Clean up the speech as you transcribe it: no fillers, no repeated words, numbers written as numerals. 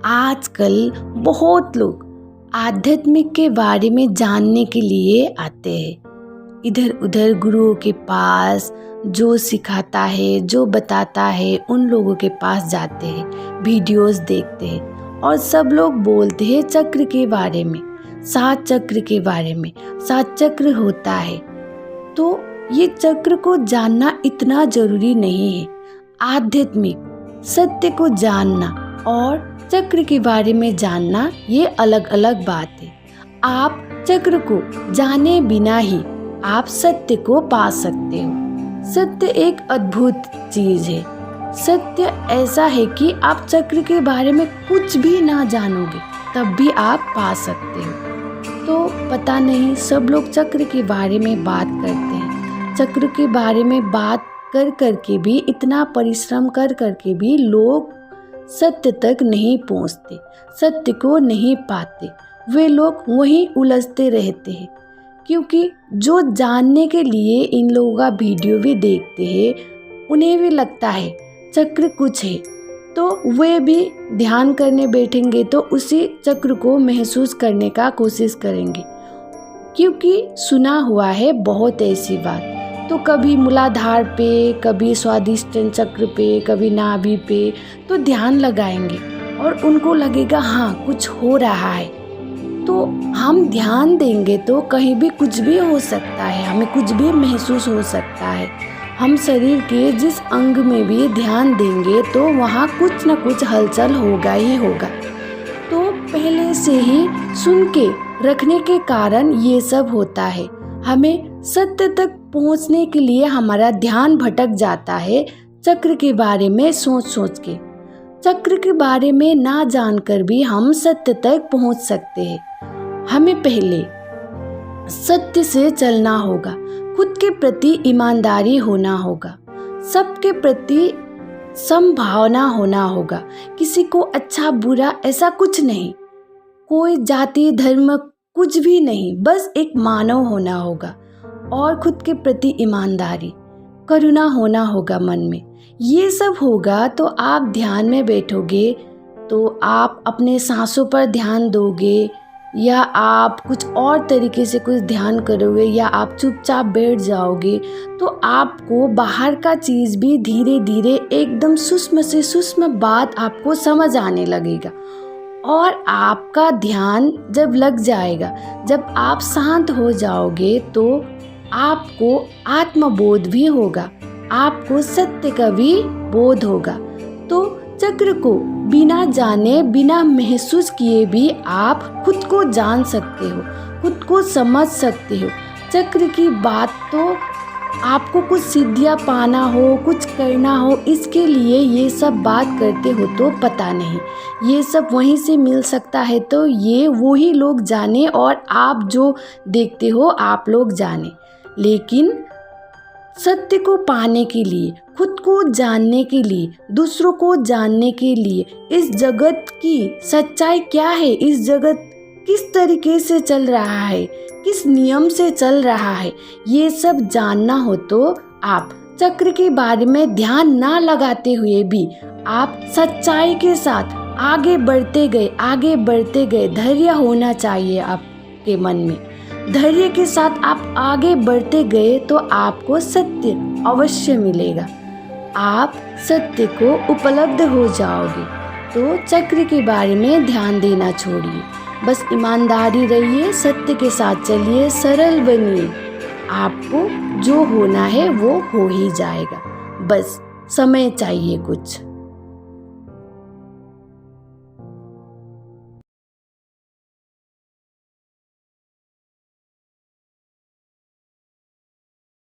आजकल बहुत लोग आध्यात्मिक के बारे में जानने के लिए आते हैं। इधर उधर गुरुओं के पास जो सिखाता है, जो बताता है, उन लोगों के पास जाते हैं, वीडियोस देखते हैं और सब लोग बोलते हैं चक्र के बारे में, 7 चक्र के बारे में। 7 चक्र होता है, तो ये चक्र को जानना इतना जरूरी नहीं है। आध्यात्मिक सत्य को जानना और चक्र के बारे में जानना ये अलग अलग बात है। आप चक्र को जाने बिना ही आप सत्य को पा सकते हो। सत्य एक अद्भुत चीज है। सत्य ऐसा है कि आप चक्र के बारे में कुछ भी ना जानोगे तब भी आप पा सकते हो। तो पता नहीं सब लोग चक्र के बारे में बात करते हैं। चक्र के बारे में बात कर करके भी, इतना परिश्रम कर करके भी लोग सत्य तक नहीं पहुंचते, सत्य को नहीं पाते। वे लोग वहीं उलझते रहते हैं, क्योंकि जो जानने के लिए इन लोगों का वीडियो भी देखते हैं, उन्हें भी लगता है चक्र कुछ है, तो वे भी ध्यान करने बैठेंगे तो उसी चक्र को महसूस करने का कोशिश करेंगे। क्योंकि सुना हुआ है बहुत ऐसी बात, तो कभी मूलाधार पे, कभी स्वादिष्टान चक्र पे, कभी नाभि पे तो ध्यान लगाएंगे और उनको लगेगा हाँ कुछ हो रहा है। तो हम ध्यान देंगे तो कहीं भी कुछ भी हो सकता है, हमें कुछ भी महसूस हो सकता है। हम शरीर के जिस अंग में भी ध्यान देंगे तो वहाँ कुछ न कुछ हलचल होगा ही होगा। तो पहले से ही सुन के रखने के कारण ये सब होता है। हमें सत्य तक पहुंचने के लिए हमारा ध्यान भटक जाता है चक्र के बारे में सोच सोच के। चक्र के बारे में ना जानकर भी हम सत्य तक पहुंच सकते हैं। हमें पहले सत्य से चलना होगा, खुद के प्रति ईमानदारी होना होगा, सबके प्रति समभावना होना होगा। किसी को अच्छा बुरा ऐसा कुछ नहीं, कोई जाति धर्म कुछ भी नहीं, बस एक मानव होना होगा और खुद के प्रति ईमानदारी, करुणा होना होगा मन में। ये सब होगा तो आप ध्यान में बैठोगे, तो आप अपने सांसों पर ध्यान दोगे या आप कुछ और तरीके से कुछ ध्यान करोगे या आप चुपचाप बैठ जाओगे, तो आपको बाहर का चीज़ भी धीरे धीरे एकदम सूक्ष्म से सूक्ष्म बात आपको समझ आने लगेगा। और आपका ध्यान जब लग जाएगा, जब आप शांत हो जाओगे, तो आपको आत्मबोध भी होगा, आपको सत्य का भी बोध होगा। तो चक्र को बिना जाने, बिना महसूस किए भी आप खुद को जान सकते हो, खुद को समझ सकते हो। चक्र की बात तो आपको कुछ सिद्धियाँ पाना हो, कुछ करना हो, इसके लिए ये सब बात करते हो तो पता नहीं। ये सब वहीं से मिल सकता है तो ये वही लोग जाने और आप जो देखते हो आप लोग जाने। लेकिन सत्य को पाने के लिए, खुद को जानने के लिए, दूसरों को जानने के लिए, इस जगत की सच्चाई क्या है, इस जगत किस तरीके से चल रहा है, किस नियम से चल रहा है, ये सब जानना हो तो आप चक्र के बारे में ध्यान ना लगाते हुए भी आप सच्चाई के साथ आगे बढ़ते गए। धैर्य होना चाहिए आपके मन में। धैर्य के साथ आप आगे बढ़ते गए तो आपको सत्य अवश्य मिलेगा, आप सत्य को उपलब्ध हो जाओगे। तो चक्र के बारे में ध्यान देना छोड़िए, बस ईमानदारी रहिए, सत्य के साथ चलिए, सरल बनिए। आपको जो होना है वो हो ही जाएगा, बस समय चाहिए कुछ।